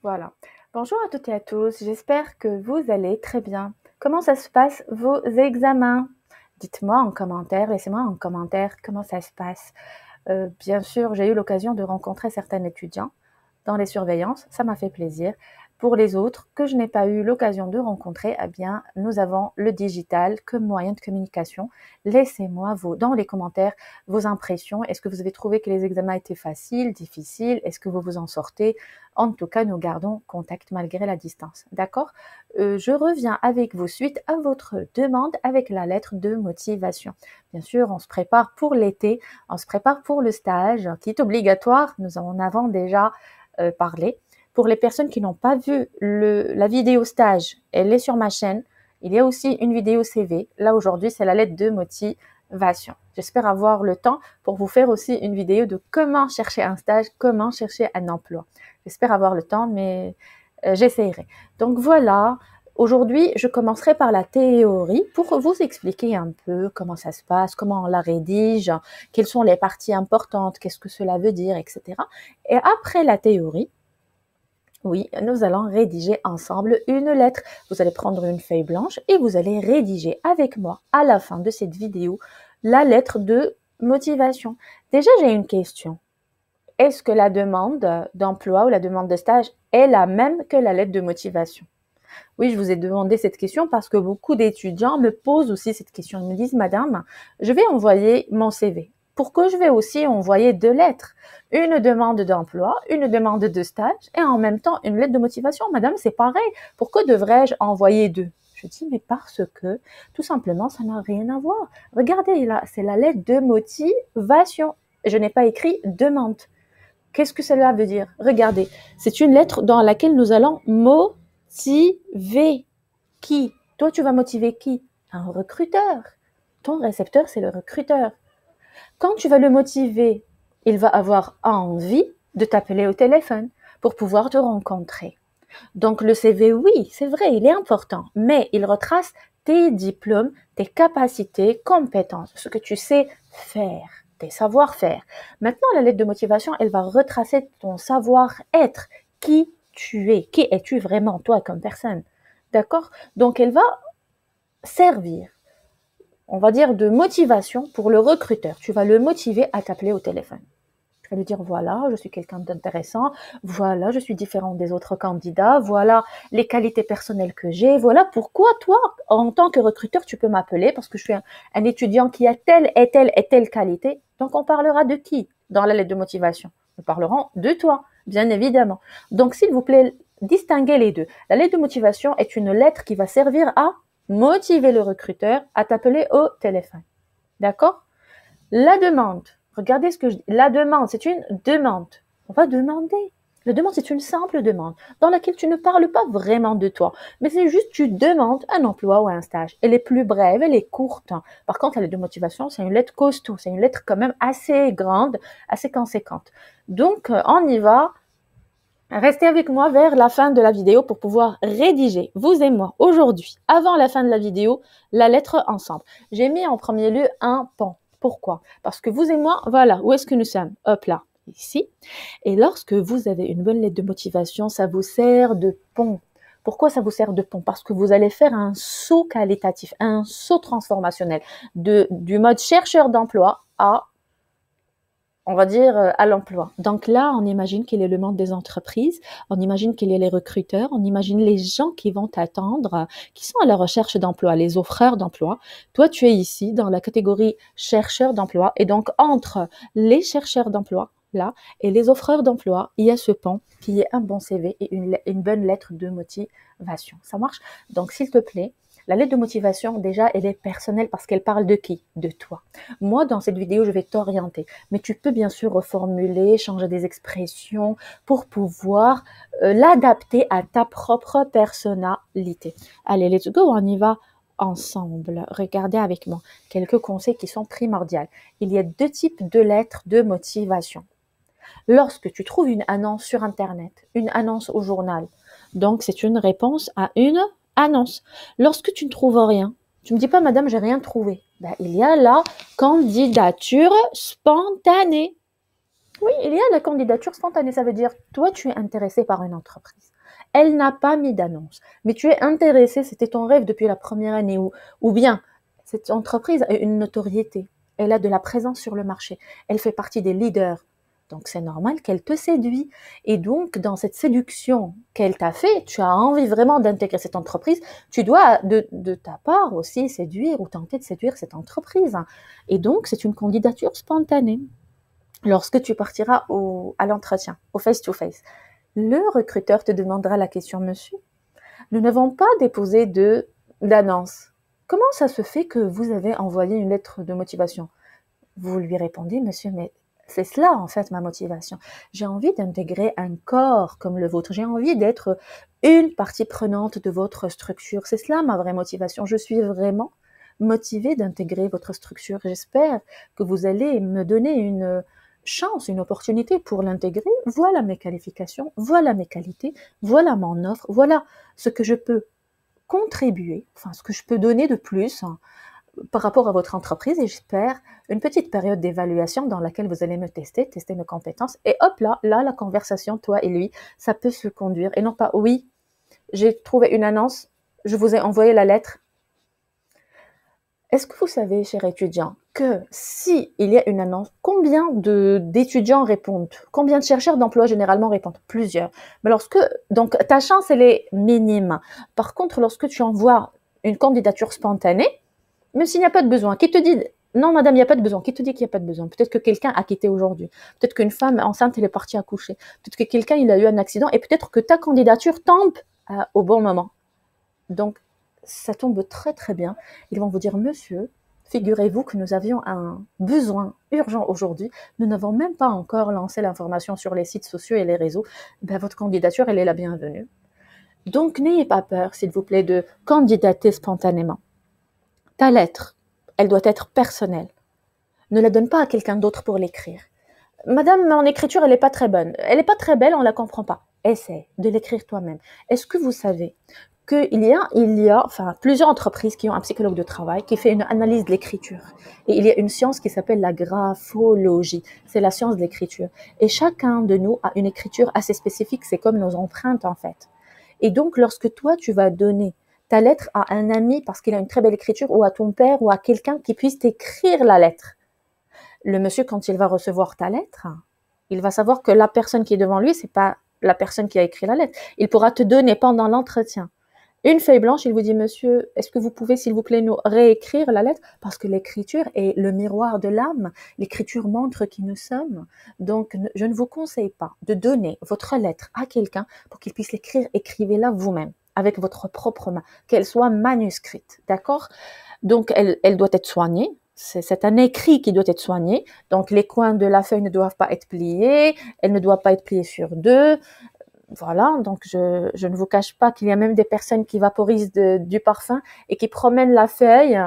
Voilà. Bonjour à toutes et à tous, j'espère que vous allez très bien. Comment ça se passe vos examens? Dites-moi en commentaire, laissez-moi en commentaire comment ça se passe. Bien sûr, j'ai eu l'occasion de rencontrer certains étudiants dans les surveillances, ça m'a fait plaisir. Pour les autres que je n'ai pas eu l'occasion de rencontrer, eh bien, nous avons le digital comme moyen de communication. Laissez-moi dans les commentaires vos impressions. Est-ce que vous avez trouvé que les examens étaient faciles, difficiles? Est-ce que vous vous en sortez? En tout cas, nous gardons contact malgré la distance. D'accord? Je reviens avec vous suite à votre demande avec la lettre de motivation. Bien sûr, on se prépare pour l'été, on se prépare pour le stage qui est obligatoire. Nous en avons déjà parlé. Pour les personnes qui n'ont pas vu la vidéo stage, elle est sur ma chaîne. Il y a aussi une vidéo CV. Là, aujourd'hui, c'est la lettre de motivation. J'espère avoir le temps pour vous faire aussi une vidéo de comment chercher un stage, comment chercher un emploi. J'espère avoir le temps, mais j'essaierai. Donc voilà, aujourd'hui, je commencerai par la théorie pour vous expliquer un peu comment ça se passe, comment on la rédige, quelles sont les parties importantes, qu'est-ce que cela veut dire, etc. Et après la théorie, oui, nous allons rédiger ensemble une lettre. Vous allez prendre une feuille blanche et vous allez rédiger avec moi à la fin de cette vidéo la lettre de motivation. Déjà, j'ai une question. Est-ce que la demande d'emploi ou la demande de stage est la même que la lettre de motivation? Oui, je vous ai demandé cette question parce que beaucoup d'étudiants me posent aussi cette question. Ils me disent, Madame, je vais envoyer mon CV. Pourquoi je vais aussi envoyer deux lettres? Une demande d'emploi, une demande de stage et en même temps une lettre de motivation. Madame, c'est pareil. Pourquoi devrais-je envoyer deux? Je dis, mais parce que tout simplement, ça n'a rien à voir. Regardez là, c'est la lettre de motivation. Je n'ai pas écrit demande. Qu'est-ce que cela veut dire? Regardez, c'est une lettre dans laquelle nous allons motiver. Qui? Toi, tu vas motiver qui? Un recruteur. Ton récepteur, c'est le recruteur. Quand tu vas le motiver, il va avoir envie de t'appeler au téléphone pour pouvoir te rencontrer. Donc le CV, oui, c'est vrai, il est important, mais il retrace tes diplômes, tes capacités, compétences, ce que tu sais faire, tes savoir-faire. Maintenant, la lettre de motivation, elle va retracer ton savoir-être, qui tu es, qui es-tu vraiment toi comme personne. D'accord? Donc elle va servir, on va dire, de motivation pour le recruteur. Tu vas le motiver à t'appeler au téléphone. Tu vas lui dire, voilà, je suis quelqu'un d'intéressant, voilà, je suis différent des autres candidats, voilà les qualités personnelles que j'ai, voilà pourquoi toi, en tant que recruteur, tu peux m'appeler parce que je suis un étudiant qui a telle et telle et telle qualité. Donc, on parlera de qui dans la lettre de motivation? Nous parlerons de toi, bien évidemment. Donc, s'il vous plaît, distinguez les deux. La lettre de motivation est une lettre qui va servir à motiver le recruteur à t'appeler au téléphone. D'accord? La demande, regardez ce que je dis. La demande, c'est une demande. On va demander. La demande, c'est une simple demande dans laquelle tu ne parles pas vraiment de toi, mais c'est juste tu demandes un emploi ou un stage. Elle est plus brève, elle est courte. Par contre, la lettre de motivation, c'est une lettre costaud, c'est une lettre quand même assez grande, assez conséquente. Donc, on y va. Restez avec moi vers la fin de la vidéo pour pouvoir rédiger, vous et moi, aujourd'hui, avant la fin de la vidéo, la lettre ensemble. J'ai mis en premier lieu un pont. Pourquoi? Parce que vous et moi, voilà, où est-ce que nous sommes? Hop là, ici. Et lorsque vous avez une bonne lettre de motivation, ça vous sert de pont. Pourquoi ça vous sert de pont? Parce que vous allez faire un saut qualitatif, un saut transformationnel du mode chercheur d'emploi à, on va dire, à l'emploi. Donc là, on imagine qu'il est le monde des entreprises, on imagine qu'il y a les recruteurs, on imagine les gens qui vont t'attendre, qui sont à la recherche d'emploi, les offreurs d'emploi. Toi, tu es ici dans la catégorie chercheurs d'emploi et donc entre les chercheurs d'emploi là et les offreurs d'emploi, il y a ce pont qui est un bon CV et une bonne lettre de motivation. Ça marche? Donc s'il te plaît, la lettre de motivation, déjà, elle est personnelle parce qu'elle parle de qui? De toi. Moi, dans cette vidéo, je vais t'orienter. Mais tu peux bien sûr reformuler, changer des expressions pour pouvoir l'adapter à ta propre personnalité. Allez, let's go, on y va ensemble. Regardez avec moi quelques conseils qui sont primordiaux. Il y a deux types de lettres de motivation. Lorsque tu trouves une annonce sur Internet, une annonce au journal, donc c'est une réponse à une annonce. Lorsque tu ne trouves rien, tu me dis pas, madame, j'ai rien trouvé. Ben, il y a la candidature spontanée. Oui, il y a la candidature spontanée. Ça veut dire, toi, tu es intéressé par une entreprise. Elle n'a pas mis d'annonce, mais tu es intéressé, c'était ton rêve depuis la première année, ou bien cette entreprise a une notoriété, elle a de la présence sur le marché, elle fait partie des leaders. Donc c'est normal qu'elle te séduit. Et donc dans cette séduction qu'elle t'a fait, tu as envie vraiment d'intégrer cette entreprise, tu dois de ta part aussi séduire ou tenter de séduire cette entreprise. Et donc c'est une candidature spontanée. Lorsque tu partiras à l'entretien, au face-to-face, le recruteur te demandera la question, monsieur, nous n'avons pas déposé d'annonce. Comment ça se fait que vous avez envoyé une lettre de motivation? Vous lui répondez, monsieur, mais c'est cela en fait ma motivation. J'ai envie d'intégrer un corps comme le vôtre. J'ai envie d'être une partie prenante de votre structure. C'est cela ma vraie motivation. Je suis vraiment motivée d'intégrer votre structure. J'espère que vous allez me donner une chance, une opportunité pour l'intégrer. Voilà mes qualifications, voilà mes qualités, voilà mon offre, voilà ce que je peux contribuer, enfin ce que je peux donner de plus par rapport à votre entreprise, et j'espère une petite période d'évaluation dans laquelle vous allez me tester mes compétences, et hop là, la conversation, toi et lui, ça peut se conduire, et non pas, oui, j'ai trouvé une annonce, je vous ai envoyé la lettre. Est-ce que vous savez, cher étudiant, que si il y a une annonce, combien d'étudiants répondent? Combien de chercheurs d'emploi généralement répondent? Plusieurs. Mais donc ta chance, elle est minime. Par contre, lorsque tu envoies une candidature spontanée, même s'il n'y a pas de besoin, qui te dit non madame, il n'y a pas de besoin, qui te dit qu'il n'y a pas de besoin? Peut-être que quelqu'un a quitté aujourd'hui, peut-être qu'une femme enceinte elle est partie accoucher, peut-être que quelqu'un il a eu un accident, et peut-être que ta candidature tombe au bon moment. Donc ça tombe très très bien. Ils vont vous dire, monsieur, figurez-vous que nous avions un besoin urgent aujourd'hui, nous n'avons même pas encore lancé l'information sur les sites sociaux et les réseaux, ben, votre candidature elle est la bienvenue. Donc n'ayez pas peur s'il vous plaît de candidater spontanément. Ta lettre, elle doit être personnelle. Ne la donne pas à quelqu'un d'autre pour l'écrire. Madame, mon écriture, elle n'est pas très bonne. Elle n'est pas très belle, on ne la comprend pas. Essaie de l'écrire toi-même. Est-ce que vous savez qu'il y a plusieurs entreprises qui ont un psychologue de travail qui fait une analyse de l'écriture. Et il y a une science qui s'appelle la graphologie. C'est la science de l'écriture. Et chacun de nous a une écriture assez spécifique. C'est comme nos empreintes, en fait. Et donc, lorsque toi, tu vas donner ta lettre à un ami parce qu'il a une très belle écriture, ou à ton père, ou à quelqu'un qui puisse t'écrire la lettre, le monsieur, quand il va recevoir ta lettre, il va savoir que la personne qui est devant lui, c'est pas la personne qui a écrit la lettre. Il pourra te donner pendant l'entretien une feuille blanche, il vous dit, monsieur, est-ce que vous pouvez, s'il vous plaît, nous réécrire la lettre? Parce que l'écriture est le miroir de l'âme. L'écriture montre qui nous sommes. Donc, je ne vous conseille pas de donner votre lettre à quelqu'un pour qu'il puisse l'écrire. Écrivez-la vous-même, avec votre propre main, qu'elle soit manuscrite, d'accord? Donc, elle doit être soignée. C'est un écrit qui doit être soigné. Donc, les coins de la feuille ne doivent pas être pliés. Elle ne doit pas être pliée sur deux. Voilà, donc je ne vous cache pas qu'il y a même des personnes qui vaporisent du parfum et qui promènent la feuille.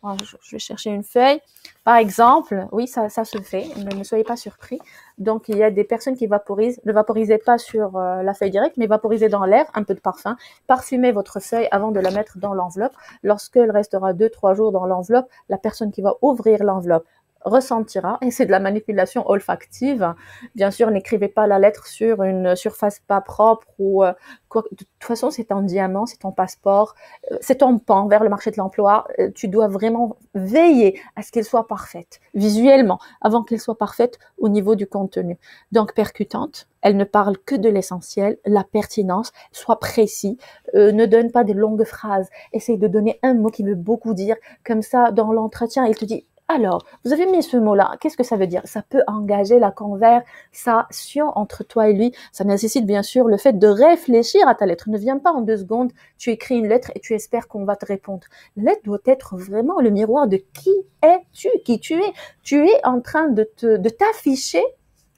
Je vais chercher une feuille. Par exemple, oui, ça se fait, ne soyez pas surpris. Donc, il y a des personnes qui vaporisent. Ne vaporisez pas sur la feuille directe, mais vaporisez dans l'air un peu de parfum. Parfumez votre feuille avant de la mettre dans l'enveloppe. Lorsqu'elle restera 2-3 jours dans l'enveloppe, la personne qui va ouvrir l'enveloppe ressentira, et c'est de la manipulation olfactive. Bien sûr, n'écrivez pas la lettre sur une surface pas propre ou quoi. De toute façon, c'est un diamant, c'est ton passeport, c'est ton pan vers le marché de l'emploi. Tu dois vraiment veiller à ce qu'elle soit parfaite visuellement avant qu'elle soit parfaite au niveau du contenu. Donc percutante, elle ne parle que de l'essentiel, la pertinence, sois précis, ne donne pas des longues phrases, essaye de donner un mot qui veut beaucoup dire, comme ça dans l'entretien, il te dit, alors, vous avez mis ce mot-là, qu'est-ce que ça veut dire? Ça peut engager la conversation entre toi et lui. Ça nécessite bien sûr le fait de réfléchir à ta lettre. Ne viens pas en 2 secondes, tu écris une lettre et tu espères qu'on va te répondre. La lettre doit être vraiment le miroir de qui es-tu, qui tu es. Tu es en train de t'afficher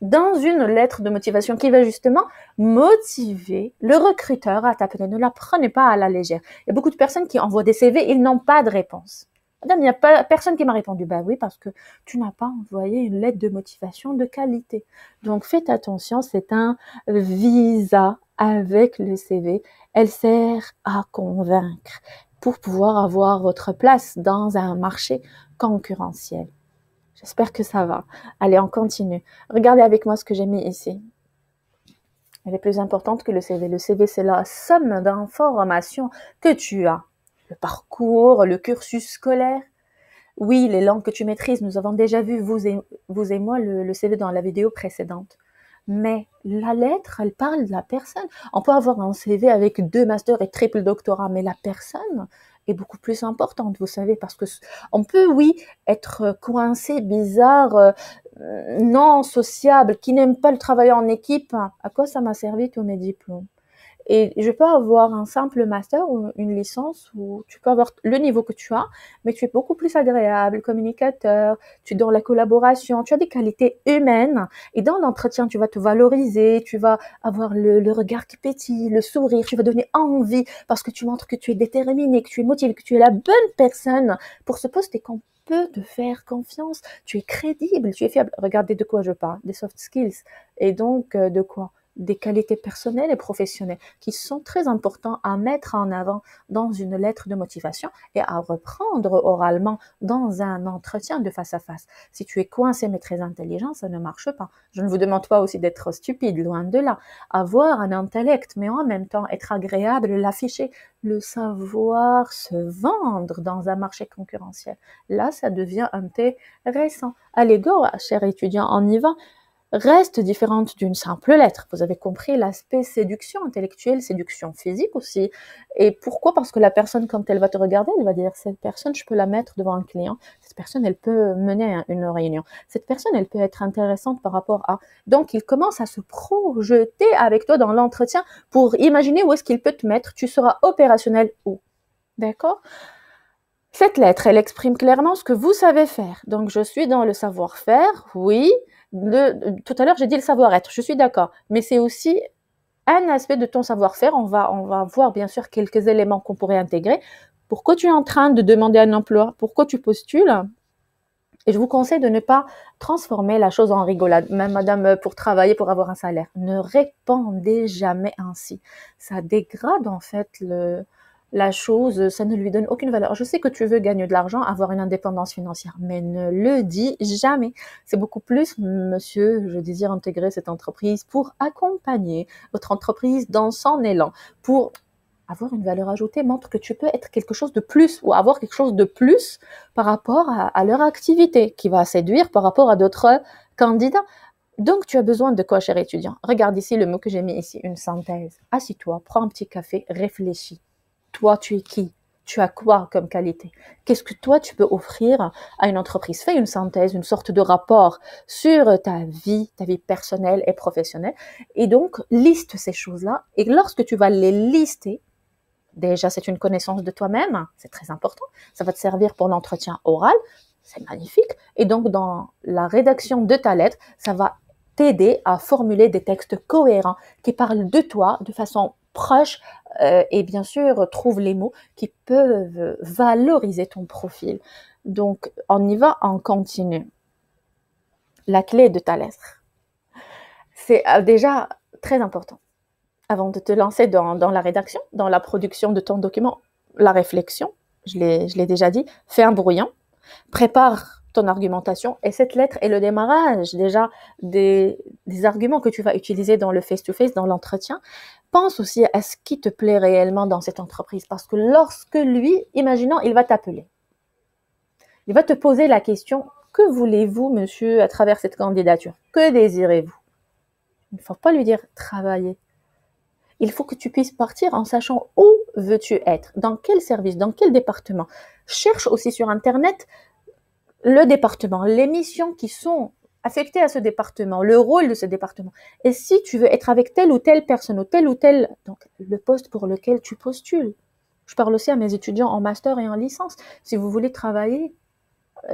dans une lettre de motivation qui va justement motiver le recruteur à t'appeler. Ne la prenez pas à la légère. Il y a beaucoup de personnes qui envoient des CV, ils n'ont pas de réponse. Madame, il n'y a pas personne qui m'a répondu. Ben oui, parce que tu n'as pas envoyé une lettre de motivation de qualité. Donc faites attention, c'est un visa avec le CV. Elle sert à convaincre pour pouvoir avoir votre place dans un marché concurrentiel. J'espère que ça va. Allez, on continue. Regardez avec moi ce que j'ai mis ici. Elle est plus importante que le CV. Le CV, c'est la somme d'informations que tu as. Le parcours, le cursus scolaire. Oui, les langues que tu maîtrises. Nous avons déjà vu, vous et moi, le CV dans la vidéo précédente. Mais la lettre, elle parle de la personne. On peut avoir un CV avec 2 masters et triple doctorat, mais la personne est beaucoup plus importante, vous savez, parce que on peut, oui, être coincé, bizarre, non sociable, qui n'aime pas le travail en équipe. À quoi ça m'a servi tous mes diplômes? Et je peux avoir un simple master ou une licence où tu peux avoir le niveau que tu as, mais tu es beaucoup plus agréable, communicateur, tu es dans la collaboration, tu as des qualités humaines et dans l'entretien, tu vas te valoriser, tu vas avoir le regard qui pétille, le sourire, tu vas donner envie parce que tu montres que tu es déterminé, que tu es motivé, que tu es la bonne personne pour ce poste et qu'on peut te faire confiance. Tu es crédible, tu es fiable. Regardez de quoi je parle, des soft skills. Et donc, de quoi? Des qualités personnelles et professionnelles qui sont très importants à mettre en avant dans une lettre de motivation et à reprendre oralement dans un entretien de face à face. Si tu es coincé mais très intelligent, ça ne marche pas. Je ne vous demande pas aussi d'être stupide, loin de là. Avoir un intellect, mais en même temps être agréable, l'afficher, le savoir se vendre dans un marché concurrentiel. Là, ça devient intéressant. Allez, go, cher étudiant, on y va. Reste différente d'une simple lettre. Vous avez compris l'aspect séduction intellectuelle, séduction physique aussi. Et pourquoi? Parce que la personne, quand elle va te regarder, elle va dire, cette personne, je peux la mettre devant un client. Cette personne, elle peut mener une réunion. Cette personne, elle peut être intéressante par rapport à... Donc, il commence à se projeter avec toi dans l'entretien pour imaginer où est-ce qu'il peut te mettre. Tu seras opérationnel où? D'accord? Cette lettre, elle exprime clairement ce que vous savez faire. Donc, je suis dans le savoir-faire, oui. Tout à l'heure, j'ai dit le savoir-être, je suis d'accord. Mais c'est aussi un aspect de ton savoir-faire. On va voir bien sûr quelques éléments qu'on pourrait intégrer. Pourquoi tu es en train de demander un emploi? Pourquoi tu postules? Et je vous conseille de ne pas transformer la chose en rigolade. Même madame, pour travailler, pour avoir un salaire. Ne répondez jamais ainsi. Ça dégrade en fait la chose, ça ne lui donne aucune valeur. Je sais que tu veux gagner de l'argent, avoir une indépendance financière, mais ne le dis jamais. C'est beaucoup plus, monsieur, je désire intégrer cette entreprise pour accompagner votre entreprise dans son élan, pour avoir une valeur ajoutée, montre que tu peux être quelque chose de plus ou avoir quelque chose de plus par rapport à leur activité qui va séduire par rapport à d'autres candidats. Donc, tu as besoin de quoi, cher étudiant? Regarde ici le mot que j'ai mis ici, une synthèse. Assis-toi, prends un petit café, réfléchis. Toi, tu es qui? Tu as quoi comme qualité? Qu'est-ce que toi, tu peux offrir à une entreprise? Fais une synthèse, une sorte de rapport sur ta vie personnelle et professionnelle. Et donc, liste ces choses-là. Et lorsque tu vas les lister, déjà, c'est une connaissance de toi-même. C'est très important. Ça va te servir pour l'entretien oral. C'est magnifique. Et donc, dans la rédaction de ta lettre, ça va t'aider à formuler des textes cohérents qui parlent de toi de façon proche et bien sûr trouve les mots qui peuvent valoriser ton profil. Donc on y va en continu. La clé de ta lettre, c'est déjà très important. Avant de te lancer dans la rédaction, dans la production de ton document, la réflexion, je l'ai déjà dit, fais un brouillon, prépare ton argumentation et cette lettre est le démarrage déjà des arguments que tu vas utiliser dans le face-to-face, dans l'entretien. Pense aussi à ce qui te plaît réellement dans cette entreprise parce que lorsque lui, imaginons, il va t'appeler, il va te poser la question, que voulez-vous, monsieur, à travers cette candidature? Que désirez-vous? Il ne faut pas lui dire travailler. Il faut que tu puisses partir en sachant où veux-tu être, dans quel service, dans quel département. Cherche aussi sur Internet le département, les missions qui sont affectées à ce département, le rôle de ce département. Et si tu veux être avec telle ou telle personne ou tel, donc le poste pour lequel tu postules. Je parle aussi à mes étudiants en master et en licence. Si vous voulez travailler,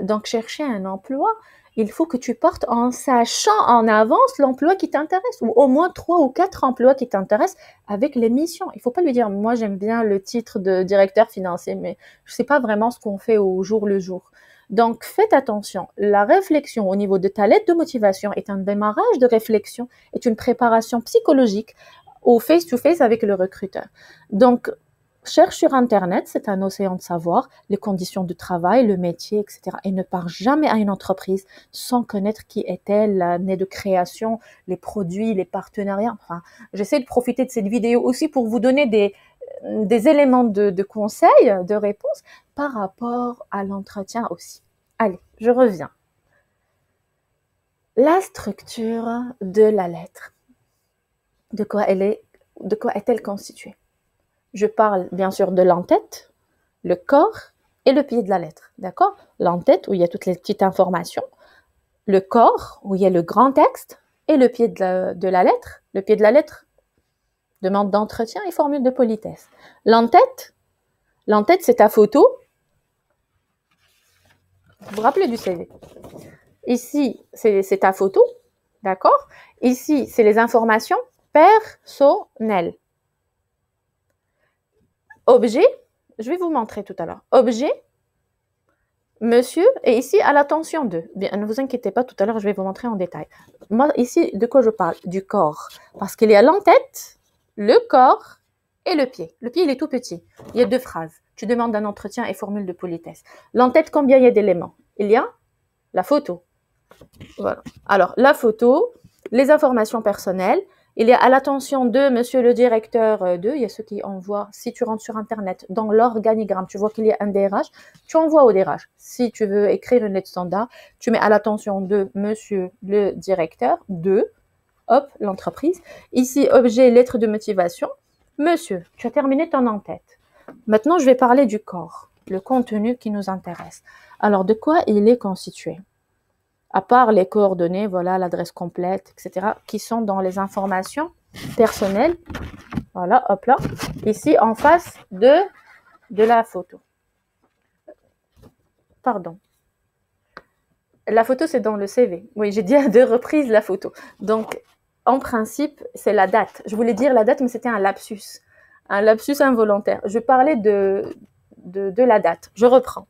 donc chercher un emploi, il faut que tu partes en sachant en avance l'emploi qui t'intéresse, ou au moins 3 ou 4 emplois qui t'intéressent avec les missions. Il ne faut pas lui dire, moi j'aime bien le titre de directeur financier, mais je ne sais pas vraiment ce qu'on fait au jour le jour. Donc, faites attention. La réflexion au niveau de ta lettre de motivation est un démarrage de réflexion, est une préparation psychologique au face-to-face avec le recruteur. Donc, cherche sur Internet, c'est un océan de savoir, les conditions de travail, le métier, etc. Et ne pars jamais à une entreprise sans connaître qui est-elle, l'année de création, les produits, les partenariats. Enfin, j'essaie de profiter de cette vidéo aussi pour vous donner des éléments de conseils, de réponses par rapport à l'entretien aussi. Allez, je reviens. La structure de la lettre. De quoi est-elle constituée? Je parle bien sûr de l'entête, le corps et le pied de la lettre. D'accord? L'entête où il y a toutes les petites informations, le corps où il y a le grand texte et le pied de la lettre. Le pied de la lettre, demande d'entretien et formule de politesse. L'entête, c'est ta photo. Vous vous rappelez du CV? Ici, c'est ta photo. D'accord? Ici, c'est les informations personnelles. Objet, je vais vous montrer tout à l'heure. Objet, monsieur, et ici, à l'attention de. Bien, ne vous inquiétez pas, tout à l'heure, je vais vous montrer en détail. Moi, ici, de quoi je parle? Du corps. Parce qu'il y a l'entête, le corps et le pied. Le pied, il est tout petit. Il y a 2 phrases. Tu demandes un entretien et formule de politesse. L'entête, combien il y a d'éléments? Il y a la photo. Voilà. Alors, la photo, les informations personnelles. Il y a à l'attention de monsieur le directeur il y a ceux qui envoient, si tu rentres sur Internet, dans l'organigramme, tu vois qu'il y a un DRH, tu envoies au DRH. Si tu veux écrire une lettre standard, tu mets à l'attention de monsieur le directeur, hop, l'entreprise. Ici, objet, lettre de motivation. Monsieur, tu as terminé ton en-tête. Maintenant, je vais parler du corps, le contenu qui nous intéresse. Alors, de quoi il est constitué? À part les coordonnées, voilà, l'adresse complète, etc., qui sont dans les informations personnelles. Voilà, hop là. Ici, en face de la photo. Pardon. La photo, c'est dans le CV. Oui, j'ai dit à 2 reprises la photo. Donc, en principe, c'est la date. Je voulais dire la date, mais c'était un lapsus. Un lapsus involontaire. Je parlais de la date. Je reprends.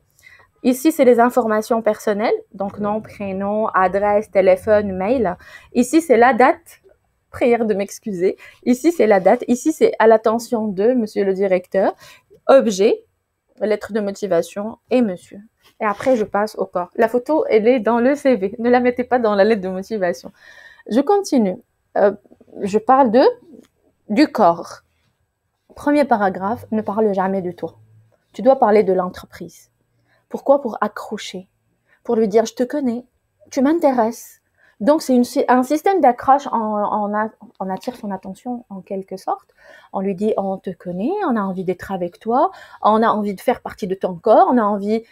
Ici, c'est les informations personnelles, donc nom, prénom, adresse, téléphone, mail. Ici, c'est la date. Prière de m'excuser. Ici, c'est la date. Ici, c'est à l'attention de monsieur le directeur. Objet, lettre de motivation et monsieur. Et après, je passe au corps. La photo, elle est dans le CV. Ne la mettez pas dans la lettre de motivation. Je continue. Je parle du corps. Premier paragraphe, ne parle jamais de toi. Tu dois parler de l'entreprise. Pourquoi? Pour accrocher, pour lui dire je te connais, tu m'intéresses. Donc c'est un système d'accroche, on attire son attention en quelque sorte. On lui dit on te connaît, on a envie d'être avec toi, on a envie de faire partie de ton corps, on a envie,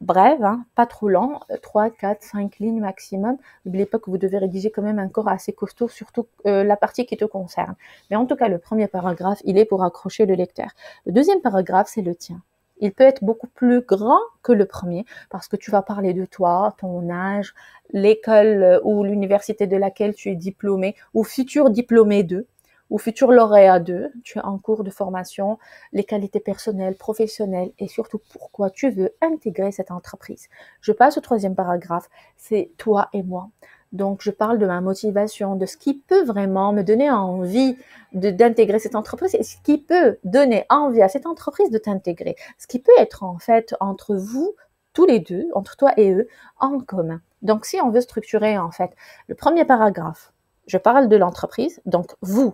bref, pas trop lent, 3, 4, 5 lignes maximum. N'oubliez pas que vous devez rédiger quand même un corps assez costaud, surtout la partie qui te concerne. Mais en tout cas, le premier paragraphe, il est pour accrocher le lecteur. Le deuxième paragraphe, c'est le tien. Il peut être beaucoup plus grand que le premier parce que tu vas parler de toi, ton âge, l'école ou l'université de laquelle tu es diplômé ou futur diplômé de ou futur lauréat de, tu es en cours de formation, les qualités personnelles, professionnelles et surtout pourquoi tu veux intégrer cette entreprise. Je passe au troisième paragraphe, c'est toi et moi. Donc, je parle de ma motivation, de ce qui peut vraiment me donner envie d'intégrer cette entreprise et ce qui peut donner envie à cette entreprise de t'intégrer. Ce qui peut être en fait entre vous, tous les deux, entre toi et eux, en commun. Donc, si on veut structurer en fait le premier paragraphe, je parle de l'entreprise, donc vous.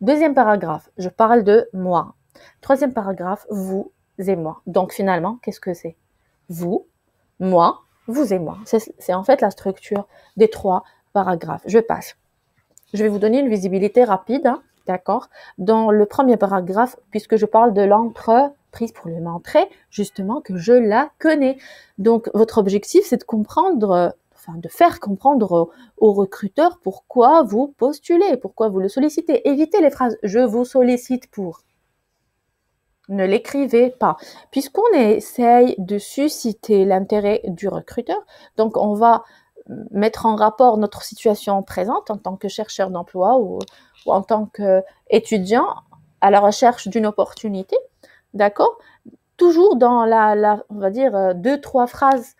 Deuxième paragraphe, je parle de moi. Troisième paragraphe, vous et moi. Donc, finalement, qu'est-ce que c'est? Vous, moi, vous et moi. C'est en fait la structure des 3 paragraphes. Je passe. Je vais vous donner une visibilité rapide, d'accord? Dans le premier paragraphe, puisque je parle de l'entreprise pour lui montrer justement que je la connais. Donc, votre objectif, c'est de comprendre, de faire comprendre aux recruteurs pourquoi vous postulez, pourquoi vous le sollicitez. Évitez les phrases « je vous sollicite pour ». Ne l'écrivez pas. Puisqu'on essaye de susciter l'intérêt du recruteur, donc on va mettre en rapport notre situation présente en tant que chercheur d'emploi ou en tant qu'étudiant à la recherche d'une opportunité, d'accord? Toujours dans on va dire, 2-3 phrases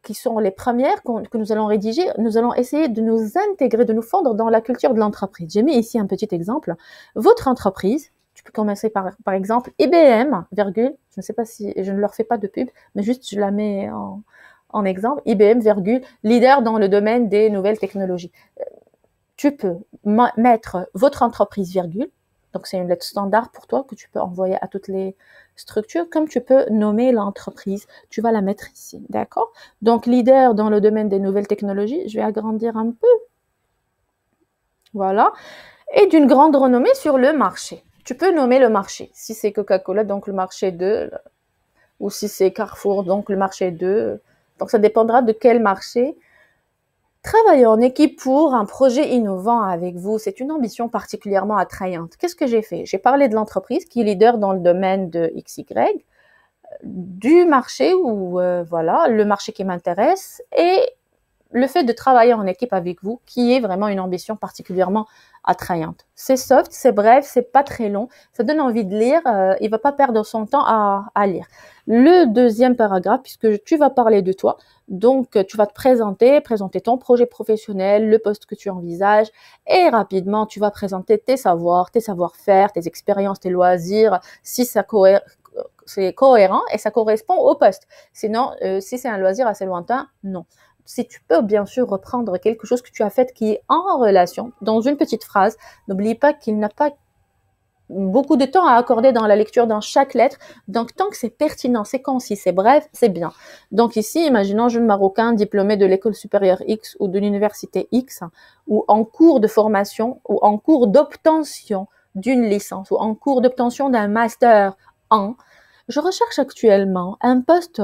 qui sont les premières que nous allons rédiger, nous allons essayer de nous intégrer, de nous fondre dans la culture de l'entreprise. J'ai mis ici un petit exemple. Votre entreprise, Tu peux commencer par exemple IBM, virgule, je ne sais pas si, je ne leur fais pas de pub, mais juste je la mets en exemple, IBM, virgule, leader dans le domaine des nouvelles technologies. Tu peux mettre votre entreprise, virgule, donc c'est une lettre standard pour toi que tu peux envoyer à toutes les structures, comme tu peux nommer l'entreprise, tu vas la mettre ici, d'accord? Donc leader dans le domaine des nouvelles technologies, je vais agrandir un peu, voilà, et d'une grande renommée sur le marché. Tu peux nommer le marché, si c'est Coca-Cola, donc le marché de, ou si c'est Carrefour, donc le marché de, donc ça dépendra de quel marché. Travailler en équipe pour un projet innovant avec vous, c'est une ambition particulièrement attrayante. Qu'est-ce que j'ai fait? J'ai parlé de l'entreprise qui est leader dans le domaine de XY, du marché où, voilà, le marché qui m'intéresse et le fait de travailler en équipe avec vous qui est vraiment une ambition particulièrement attrayante. C'est soft, c'est bref, c'est pas très long, ça donne envie de lire, il va pas perdre son temps à lire. Le deuxième paragraphe, puisque tu vas parler de toi, donc tu vas te présenter ton projet professionnel, le poste que tu envisages et rapidement tu vas présenter tes savoirs, tes savoir-faire, tes expériences, tes loisirs, si ça c'est cohérent et ça correspond au poste. Sinon, si c'est un loisir assez lointain, non. Si tu peux bien sûr reprendre quelque chose que tu as fait qui est en relation, dans une petite phrase, n'oublie pas qu'il n'a pas beaucoup de temps à accorder dans la lecture dans chaque lettre. Donc, tant que c'est pertinent, c'est concis, c'est bref, c'est bien. Donc ici, imaginons jeune Marocain diplômé de l'école supérieure X ou de l'université X, ou en cours de formation, ou en cours d'obtention d'une licence, ou en cours d'obtention d'un master en. Je recherche actuellement un poste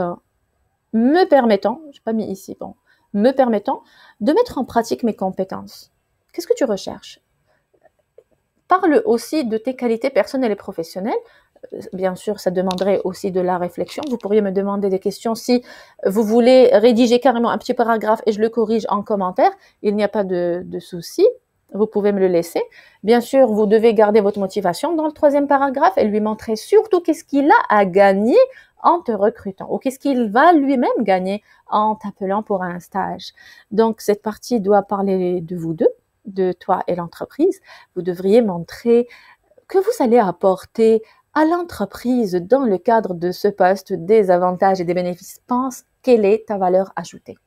me permettant, j'ai pas mis ici, bon, me permettant de mettre en pratique mes compétences. Qu'est-ce que tu recherches? Parle aussi de tes qualités personnelles et professionnelles. Bien sûr, ça demanderait aussi de la réflexion. Vous pourriez me demander des questions si vous voulez rédiger carrément un petit paragraphe et je le corrige en commentaire. Il n'y a pas de souci. Vous pouvez me le laisser. Bien sûr, vous devez garder votre motivation dans le troisième paragraphe et lui montrer surtout qu'est-ce qu'il a à gagner en te recrutant ou qu'est-ce qu'il va lui-même gagner en t'appelant pour un stage. Donc, cette partie doit parler de vous deux, de toi et l'entreprise. Vous devriez montrer que vous allez apporter à l'entreprise dans le cadre de ce poste des avantages et des bénéfices. Pense quelle est ta valeur ajoutée.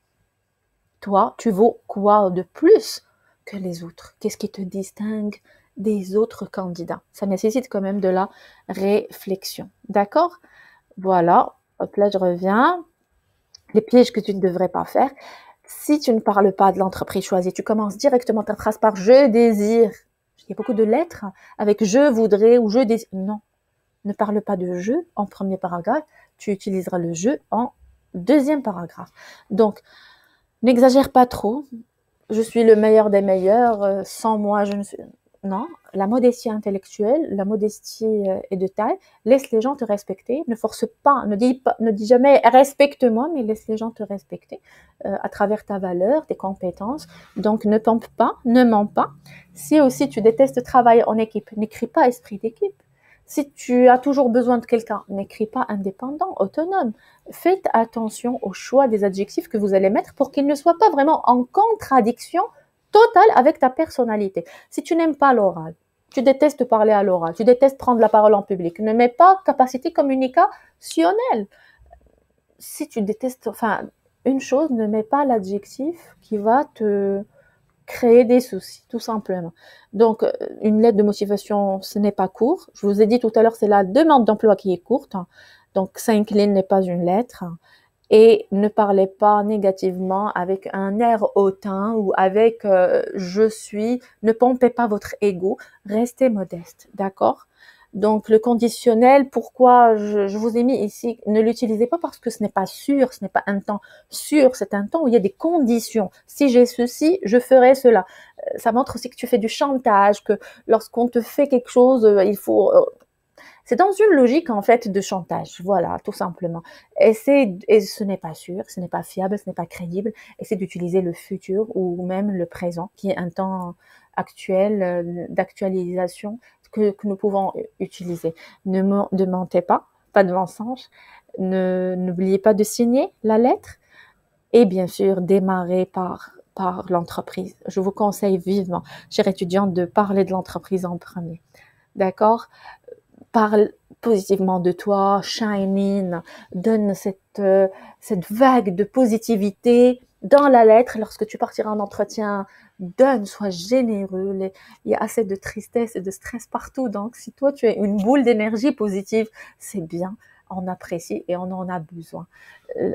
Toi, tu vaux quoi de plus que les autres? Qu'est-ce qui te distingue des autres candidats? Ça nécessite quand même de la réflexion. D'accord? Voilà. Hop là, je reviens. Les pièges que tu ne devrais pas faire. Si tu ne parles pas de l'entreprise choisie, tu commences directement ta phrase par « je désire ». Il y a beaucoup de lettres avec « je voudrais » ou « je désire ». Non, ne parle pas de « je » en premier paragraphe. Tu utiliseras le « je » en deuxième paragraphe. Donc, n'exagère pas trop. Je suis le meilleur des meilleurs. Sans moi, je ne suis... Non, la modestie intellectuelle, la modestie est de taille. Laisse les gens te respecter. Ne force pas, ne dis jamais respecte-moi, mais laisse les gens te respecter à travers ta valeur, tes compétences. Donc ne pompe pas, ne mens pas. Si aussi tu détestes travailler en équipe, n'écris pas esprit d'équipe. Si tu as toujours besoin de quelqu'un, n'écris pas indépendant, autonome. Faites attention au choix des adjectifs que vous allez mettre pour qu'ils ne soient pas vraiment en contradiction totale avec ta personnalité. Si tu n'aimes pas l'oral, tu détestes parler à l'oral, tu détestes prendre la parole en public, ne mets pas capacité communicationnelle. Si tu détestes, enfin, une chose, ne mets pas l'adjectif qui va te créer des soucis, tout simplement. Donc, une lettre de motivation, ce n'est pas court. Je vous ai dit tout à l'heure, c'est la demande d'emploi qui est courte. Donc, 5 lignes n'est pas une lettre. Et ne parlez pas négativement avec un air hautain ou avec je suis. Ne pompez pas votre ego. Restez modeste, d'accord? Donc le conditionnel, pourquoi je vous ai mis ici, ne l'utilisez pas parce que ce n'est pas sûr, ce n'est pas un temps sûr, c'est un temps où il y a des conditions. Si j'ai ceci, je ferai cela. Ça montre aussi que tu fais du chantage, que lorsqu'on te fait quelque chose, il faut... C'est dans une logique en fait de chantage, voilà, tout simplement. Et ce n'est pas sûr, ce n'est pas fiable, ce n'est pas crédible. Essayez d'utiliser le futur ou même le présent, qui est un temps actuel d'actualisation que nous pouvons utiliser. Ne mentez pas, pas de mensonge. N'oubliez pas de signer la lettre et bien sûr démarrer par l'entreprise. Je vous conseille vivement, chère étudiante, de parler de l'entreprise en premier. D'accord? parle positivement de toi, shine in, donne cette vague de positivité dans la lettre. Lorsque tu partiras en entretien, donne, sois généreux. Il y a assez de tristesse et de stress partout. Donc, si toi, tu es une boule d'énergie positive, c'est bien. On apprécie et on en a besoin.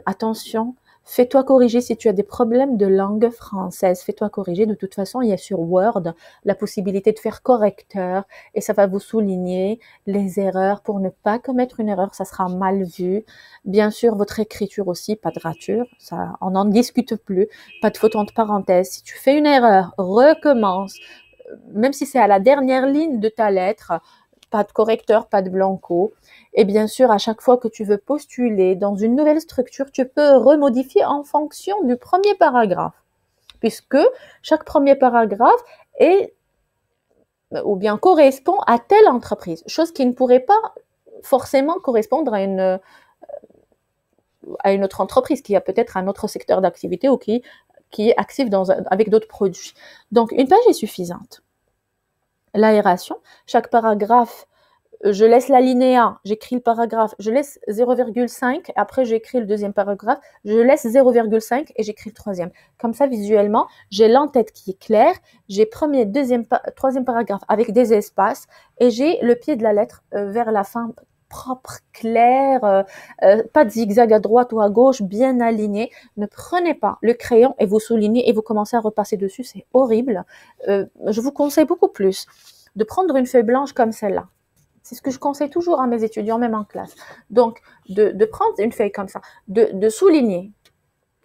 Attention, fais-toi corriger si tu as des problèmes de langue française. Fais-toi corriger. De toute façon, il y a sur Word la possibilité de faire correcteur et ça va vous souligner les erreurs pour ne pas commettre une erreur. Ça sera mal vu. Bien sûr, votre écriture aussi, pas de rature. Ça, on n'en discute plus. Pas de faute entre parenthèses. Si tu fais une erreur, recommence. Même si c'est à la dernière ligne de ta lettre, pas de correcteur, pas de blanco. Et bien sûr, à chaque fois que tu veux postuler dans une nouvelle structure, tu peux remodifier en fonction du premier paragraphe, puisque chaque premier paragraphe est ou bien correspond à telle entreprise, chose qui ne pourrait pas forcément correspondre à une autre entreprise, qui a peut-être un autre secteur d'activité ou qui est actif avec d'autres produits. Donc, une page est suffisante. L'aération, chaque paragraphe, je laisse l'alinéa, j'écris le paragraphe, je laisse 0,5, après j'écris le deuxième paragraphe, je laisse 0,5 et j'écris le troisième. Comme ça, visuellement, j'ai l'entête qui est claire, j'ai premier, deuxième, troisième paragraphe avec des espaces et j'ai le pied de la lettre vers la fin propre, clair, pas de zigzag à droite ou à gauche, bien aligné. Ne prenez pas le crayon et vous soulignez et vous commencez à repasser dessus, c'est horrible. Je vous conseille beaucoup plus de prendre une feuille blanche comme celle-là. C'est ce que je conseille toujours à mes étudiants, même en classe. Donc, de prendre une feuille comme ça, de souligner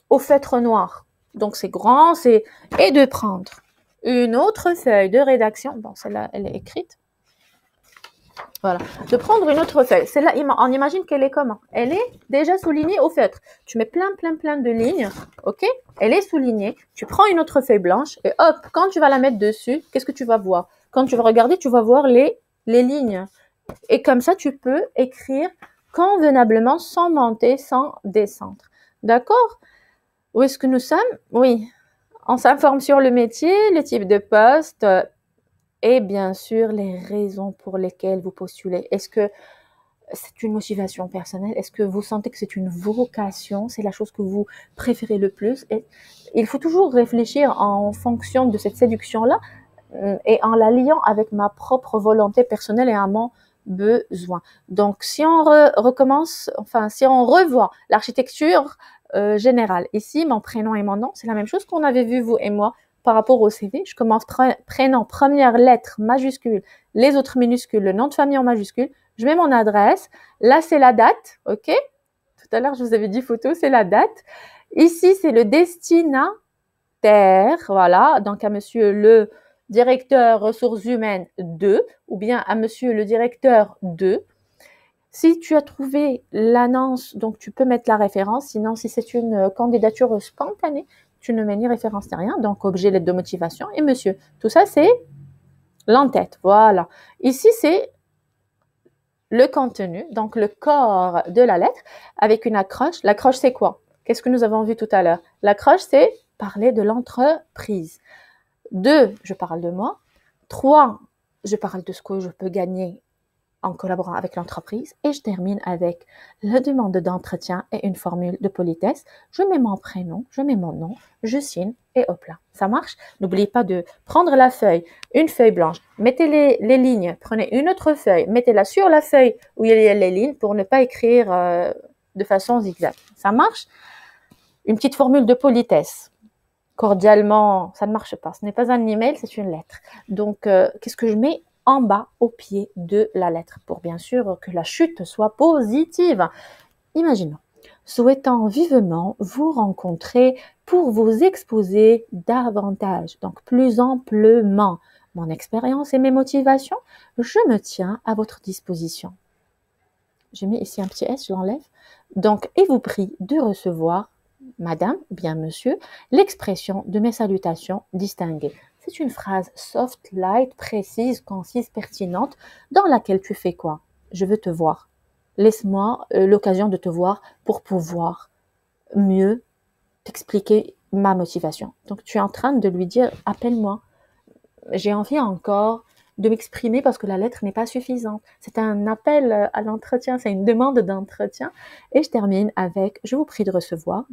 au feutre noir. Donc, c'est grand, et de prendre une autre feuille de rédaction. Bon, celle-là, elle est écrite. Voilà. De prendre une autre feuille. Celle-là, on imagine qu'elle est comment? Elle est déjà soulignée au feutre. Tu mets plein de lignes. OK? Elle est soulignée. Tu prends une autre feuille blanche et hop, quand tu vas la mettre dessus, qu'est-ce que tu vas voir? Quand tu vas regarder, tu vas voir les lignes. Et comme ça, tu peux écrire convenablement sans monter, sans descendre. D'accord? Où est-ce que nous sommes? Oui. On s'informe sur le métier, le type de poste et bien sûr les raisons pour lesquelles vous postulez. Est-ce que c'est une motivation personnelle? Est-ce que vous sentez que c'est une vocation? C'est la chose que vous préférez le plus? Et il faut toujours réfléchir en fonction de cette séduction-là et en la liant avec ma propre volonté personnelle et à mon besoin. Donc, si on recommence, enfin, si on revoit l'architecture générale, ici, mon prénom et mon nom, c'est la même chose qu'on avait vu, vous et moi, par rapport au CV. Je commence prénom, première lettre, majuscule, les autres minuscules, le nom de famille en majuscule. Je mets mon adresse. Là, c'est la date, ok? Tout à l'heure, je vous avais dit photo, c'est la date. Ici, c'est le destinataire, voilà. Donc, à monsieur le directeur ressources humaines 2 ou bien à monsieur le directeur 2. Si tu as trouvé l'annonce, donc tu peux mettre la référence. Sinon, si c'est une candidature spontanée, tu ne mets ni référence ni rien. Donc, objet, lettre de motivation et monsieur. Tout ça, c'est l'entête. Voilà. Ici, c'est le contenu, donc le corps de la lettre avec une accroche. L'accroche, c'est quoi? Qu'est-ce que nous avons vu tout à l'heure? L'accroche, c'est parler de l'entreprise. 2, je parle de moi. 3, je parle de ce que je peux gagner en collaborant avec l'entreprise. Et je termine avec la demande d'entretien et une formule de politesse. Je mets mon prénom, je mets mon nom, je signe et hop là, ça marche. N'oubliez pas de prendre la feuille, une feuille blanche, mettez les lignes, prenez une autre feuille, mettez-la sur la feuille où il y a les lignes pour ne pas écrire de façon zigzag. Ça marche? Une petite formule de politesse. Cordialement, ça ne marche pas. Ce n'est pas un email, c'est une lettre. Donc, qu'est-ce que je mets en bas au pied de la lettre pour bien sûr que la chute soit positive? Imaginons, souhaitant vivement vous rencontrer pour vous exposer davantage, donc plus amplement, mon expérience et mes motivations, je me tiens à votre disposition. J'ai mis ici un petit S, je l'enlève. Donc, et vous prie de recevoir Madame ou bien Monsieur, l'expression de mes salutations distinguées. C'est une phrase soft, light, précise, concise, pertinente, dans laquelle tu fais quoi? Je veux te voir. Laisse-moi l'occasion de te voir pour pouvoir mieux t'expliquer ma motivation. Donc, tu es en train de lui dire, appelle-moi. J'ai envie encore de m'exprimer parce que la lettre n'est pas suffisante. C'est un appel à l'entretien, c'est une demande d'entretien. Et je termine avec « Je vous prie de recevoir »,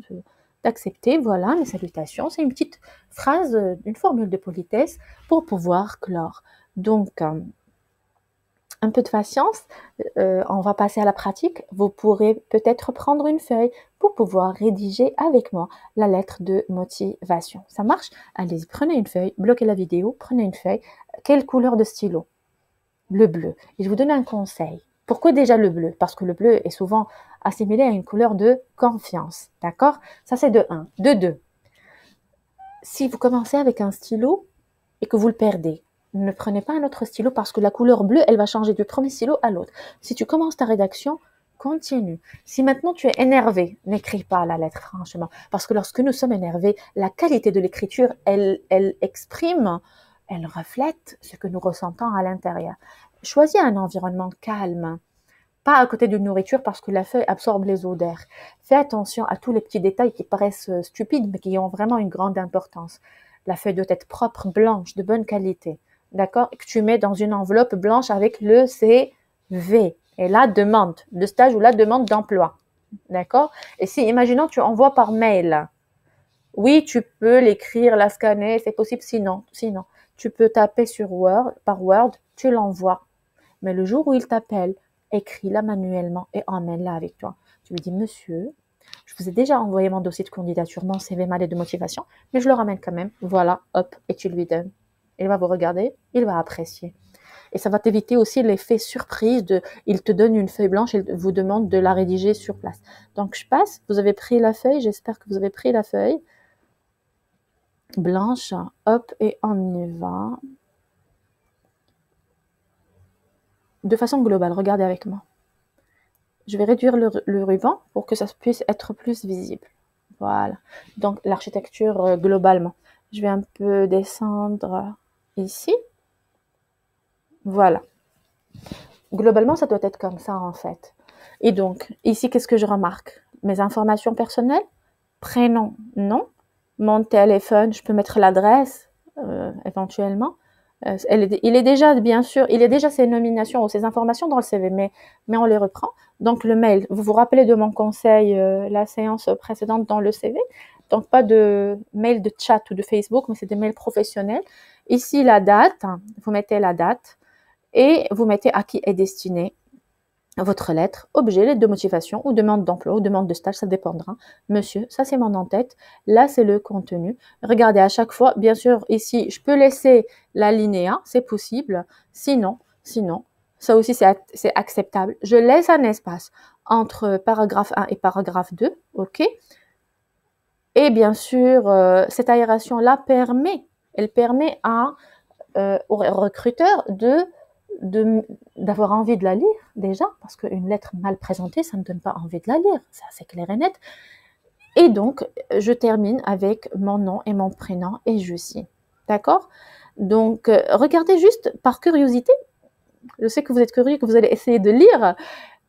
d'accepter, voilà, mes salutations. C'est une petite phrase, une formule de politesse pour pouvoir clore. Donc, un peu de patience, on va passer à la pratique. Vous pourrez peut-être prendre une feuille pour pouvoir rédiger avec moi la lettre de motivation. Ça marche? Allez-y, prenez une feuille, bloquez la vidéo, prenez une feuille. Quelle couleur de stylo? Le bleu. Et je vous donne un conseil. Pourquoi déjà le bleu? Parce que le bleu est souvent assimilé à une couleur de confiance. D'accord? Ça, c'est de 1. De 2. Si vous commencez avec un stylo et que vous le perdez, ne prenez pas un autre stylo parce que la couleur bleue, elle va changer du premier stylo à l'autre. Si tu commences ta rédaction, continue. Si maintenant tu es énervé, n'écris pas la lettre, franchement. Parce que lorsque nous sommes énervés, la qualité de l'écriture, elle exprime, elle reflète ce que nous ressentons à l'intérieur. Choisis un environnement calme. Pas à côté d'une nourriture parce que la feuille absorbe les odeurs. Fais attention à tous les petits détails qui paraissent stupides mais qui ont vraiment une grande importance. La feuille doit être propre, blanche, de bonne qualité. D'accord? Que tu mets dans une enveloppe blanche avec le CV et la demande de stage ou la demande d'emploi. D'accord? Et si, imaginons, tu envoies par mail. Oui, tu peux l'écrire, la scanner, c'est possible. Sinon, tu peux taper sur Word, par Word, tu l'envoies. Mais le jour où il t'appelle, écris-la manuellement et emmène-la avec toi. Tu lui dis, monsieur, je vous ai déjà envoyé mon dossier de candidature, mon CV, ma lettre de motivation, mais je le ramène quand même. Voilà, hop, et tu lui donnes. Il va vous regarder, il va apprécier. Et ça va t'éviter aussi l'effet surprise de, il te donne une feuille blanche et il vous demande de la rédiger sur place. Donc, je passe, vous avez pris la feuille, j'espère que vous avez pris la feuille blanche, hop, et on y va. De façon globale, regardez avec moi. Je vais réduire le ruban pour que ça puisse être plus visible. Voilà. Donc, l'architecture globalement. Je vais un peu descendre ici. Voilà. Globalement, ça doit être comme ça, en fait. Et donc, ici, qu'est-ce que je remarque? Mes informations personnelles, prénom, nom. Mon téléphone, je peux mettre l'adresse, éventuellement. Il est déjà, bien sûr, il est déjà ces nominations ou ces informations dans le CV, mais on les reprend. Donc, le mail, vous vous rappelez de mon conseil, la séance précédente dans le CV. Donc, pas de mail de chat ou de Facebook, mais c'est des mails professionnels. Ici, la date, vous mettez la date et vous mettez à qui est destinée votre lettre, objet, lettre de motivation ou demande d'emploi ou demande de stage, ça dépendra. Monsieur, ça c'est mon en-tête, là c'est le contenu. Regardez à chaque fois, bien sûr ici je peux laisser l'alinéa, c'est possible. Sinon, ça aussi c'est acceptable. Je laisse un espace entre paragraphe 1 et paragraphe 2, ok? Et bien sûr, cette aération-là permet au recruteur d'avoir envie de la lire déjà, parce qu'une lettre mal présentée, ça ne donne pas envie de la lire, ça c'est clair et net. Et donc, je termine avec mon nom et mon prénom et je signe. D'accord? Donc, regardez juste par curiosité. Je sais que vous êtes curieux, que vous allez essayer de lire.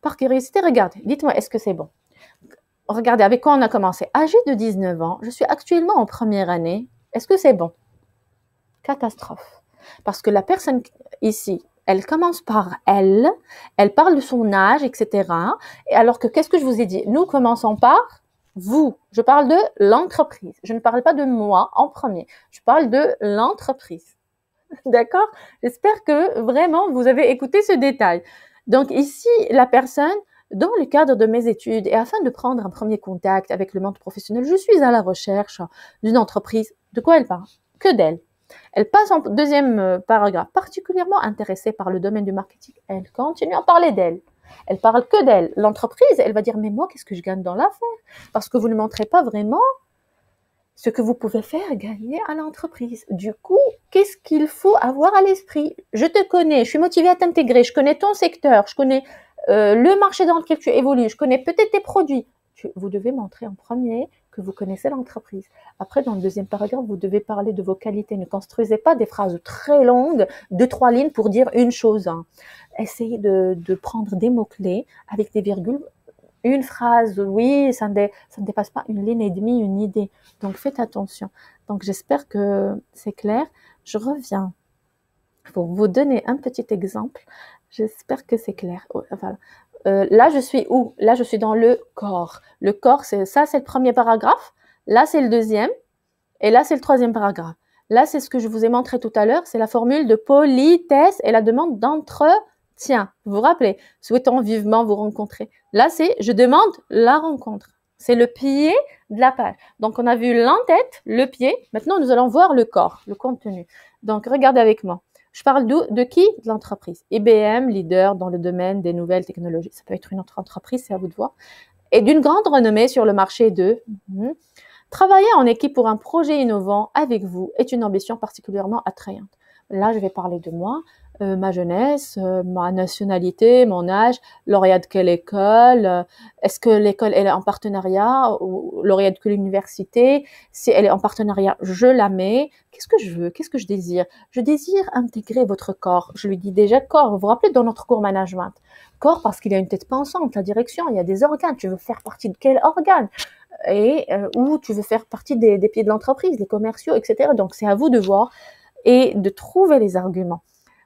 Par curiosité, regardez. Dites-moi, est-ce que c'est bon? Regardez, avec quoi on a commencé? Âgée de 19 ans, je suis actuellement en première année. Est-ce que c'est bon? Catastrophe. Parce que la personne ici, elle commence par elle parle de son âge, etc. Et alors que, qu'est-ce que je vous ai dit? Nous commençons par vous. Je parle de l'entreprise. Je ne parle pas de moi en premier. Je parle de l'entreprise. D'accord? J'espère que vraiment vous avez écouté ce détail. Donc ici, la personne, dans le cadre de mes études et afin de prendre un premier contact avec le monde professionnel, je suis à la recherche d'une entreprise. De quoi elle parle? Que d'elle. Elle passe en deuxième paragraphe, particulièrement intéressée par le domaine du marketing. Elle continue à parler d'elle. Elle parle que d'elle. L'entreprise, elle va dire, mais moi, qu'est-ce que je gagne dans l'affaire? Parce que vous ne montrez pas vraiment ce que vous pouvez faire gagner à l'entreprise. Du coup, qu'est-ce qu'il faut avoir à l'esprit? Je te connais, je suis motivée à t'intégrer, je connais ton secteur, je connais le marché dans lequel tu évolues, je connais peut-être tes produits. Vous devez montrer en premier que vous connaissez l'entreprise. Après, dans le deuxième paragraphe, vous devez parler de vos qualités. Ne construisez pas des phrases très longues, 2-3 lignes pour dire une chose. Essayez de prendre des mots-clés avec des virgules. Une phrase, oui, ça ne dépasse pas une ligne et demie, une idée. Donc, faites attention. Donc, j'espère que c'est clair. Je reviens Pour vous donner un petit exemple, j'espère que c'est clair. Voilà. Là, je suis où? Là, je suis dans le corps. Le corps, c'est ça, c'est le premier paragraphe. Là, c'est le deuxième. Et là, c'est le troisième paragraphe. Là, c'est ce que je vous ai montré tout à l'heure. C'est la formule de politesse et la demande d'entretien. Vous vous rappelez? Souhaitons vivement vous rencontrer. Là, c'est je demande la rencontre. C'est le pied de la page. Donc, on a vu l'entête, le pied. Maintenant, nous allons voir le corps, le contenu. Donc, regardez avec moi. Je parle de qui? De l'entreprise. IBM, leader dans le domaine des nouvelles technologies. Ça peut être une autre entreprise, c'est à vous de voir. Et d'une grande renommée sur le marché de... Travailler en équipe pour un projet innovant avec vous est une ambition particulièrement attrayante. Là, je vais parler de moi, ma jeunesse, ma nationalité, mon âge, lauréat de quelle école, est-ce que l'école elle est en partenariat ou lauréat de quelle université, si elle est en partenariat, je la mets. Qu'est-ce que je veux, qu'est-ce que je désire? Je désire intégrer votre corps. Je lui dis déjà corps. Vous vous rappelez dans notre cours management, corps parce qu'il y a une tête pensante, la direction, il y a des organes. Tu veux faire partie de quel organe? Et où tu veux faire partie des pieds de l'entreprise, des commerciaux, etc. Donc, c'est à vous de voir et de trouver les arguments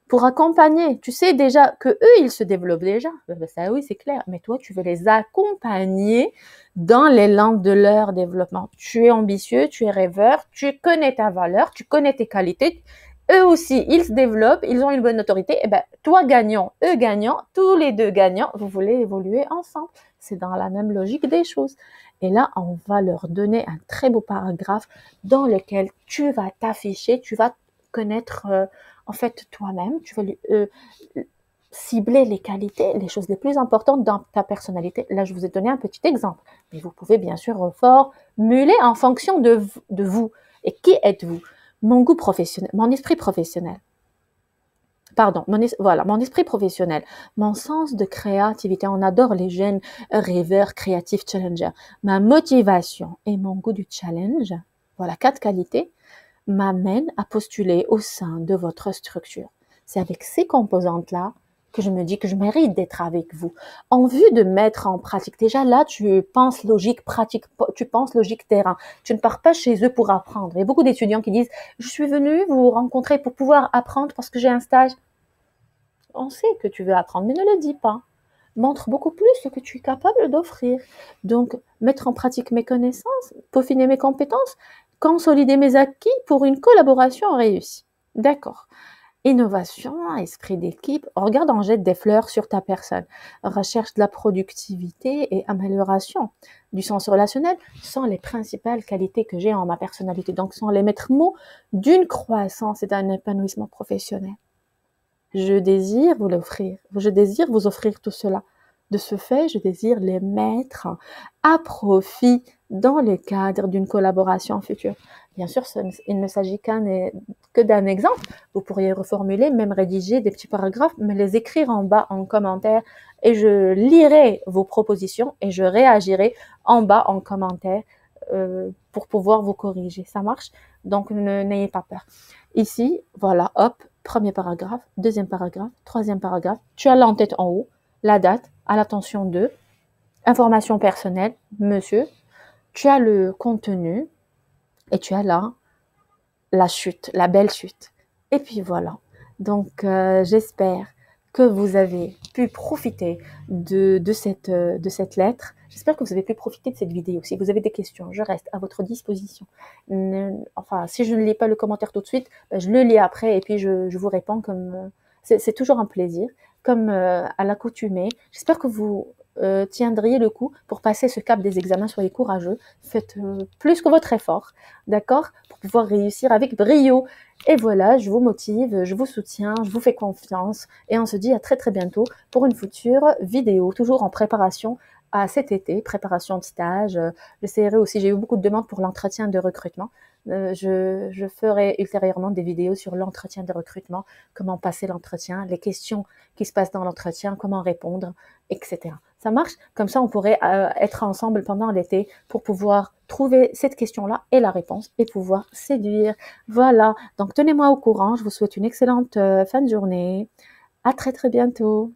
pour accompagner. Tu sais déjà que eux, ils se développent déjà. Ça, oui, c'est clair. Mais toi, tu veux les accompagner dans l'élan de leur développement. Tu es ambitieux, tu es rêveur, tu connais ta valeur, tu connais tes qualités. Eux aussi, ils se développent, ils ont une bonne autorité. Et ben, toi gagnant, eux gagnants, tous les deux gagnants, vous voulez évoluer ensemble. C'est dans la même logique des choses. Et là, on va leur donner un très beau paragraphe dans lequel tu vas t'afficher, tu vas connaître en fait toi-même, tu vas cibler les qualités, les choses les plus importantes dans ta personnalité. Là, je vous ai donné un petit exemple, mais vous pouvez bien sûr formuler en fonction de vous. Et qui êtes-vous? Mon goût professionnel, mon esprit professionnel. Pardon, mon esprit professionnel, mon sens de créativité. On adore les jeunes rêveurs, créatifs, challengers. Ma motivation et mon goût du challenge, voilà 4 qualités, m'amènent à postuler au sein de votre structure. C'est avec ces composantes-là que je me dis que je mérite d'être avec vous. En vue de mettre en pratique, déjà là, tu penses logique pratique, tu penses logique terrain. Tu ne pars pas chez eux pour apprendre. Il y a beaucoup d'étudiants qui disent « Je suis venu vous rencontrer pour pouvoir apprendre parce que j'ai un stage. » On sait que tu veux apprendre, mais ne le dis pas. Montre beaucoup plus ce que tu es capable d'offrir. Donc, mettre en pratique mes connaissances, peaufiner mes compétences, consolider mes acquis pour une collaboration réussie. D'accord. Innovation, esprit d'équipe, regarde, on jette des fleurs sur ta personne. Recherche de la productivité et amélioration du sens relationnel sont les principales qualités que j'ai en ma personnalité. Donc, sont les maîtres mots d'une croissance et d'un épanouissement professionnel. Je désire vous l'offrir. Je désire vous offrir tout cela. De ce fait, je désire les mettre à profit dans le cadre d'une collaboration future. Bien sûr, il ne s'agit que d'un exemple. Vous pourriez reformuler, même rédiger des petits paragraphes, mais les écrire en bas en commentaire et je lirai vos propositions et je réagirai en bas en commentaire pour pouvoir vous corriger. Ça marche? Donc, n'ayez pas peur. Ici, voilà, hop, premier paragraphe, deuxième paragraphe, troisième paragraphe. Tu as l'en-tête en haut, la date, à l'attention de, information personnelle, monsieur. Tu as le contenu et tu as là la chute, la belle chute. Et puis voilà. Donc, j'espère que vous avez pu profiter de cette lettre. J'espère que vous avez pu profiter de cette vidéo. Si vous avez des questions, je reste à votre disposition. Enfin, si je ne lis pas le commentaire tout de suite, je le lis après et puis je vous réponds comme... c'est toujours un plaisir, comme à l'accoutumée. J'espère que vous tiendriez le coup pour passer ce cap des examens. Soyez courageux, faites plus que votre effort, d'accord, pour pouvoir réussir avec brio. Et voilà, je vous motive, je vous soutiens, je vous fais confiance et on se dit à très très bientôt pour une future vidéo, toujours en préparation à cet été, préparation de stage. J'essaierai aussi, j'ai eu beaucoup de demandes pour l'entretien de recrutement. Je ferai ultérieurement des vidéos sur l'entretien de recrutement, comment passer l'entretien, les questions qui se passent dans l'entretien, comment répondre, etc. Ça marche? Comme ça, on pourrait être ensemble pendant l'été pour pouvoir trouver cette question-là et la réponse et pouvoir séduire. Voilà, donc tenez-moi au courant. Je vous souhaite une excellente fin de journée. À très très bientôt.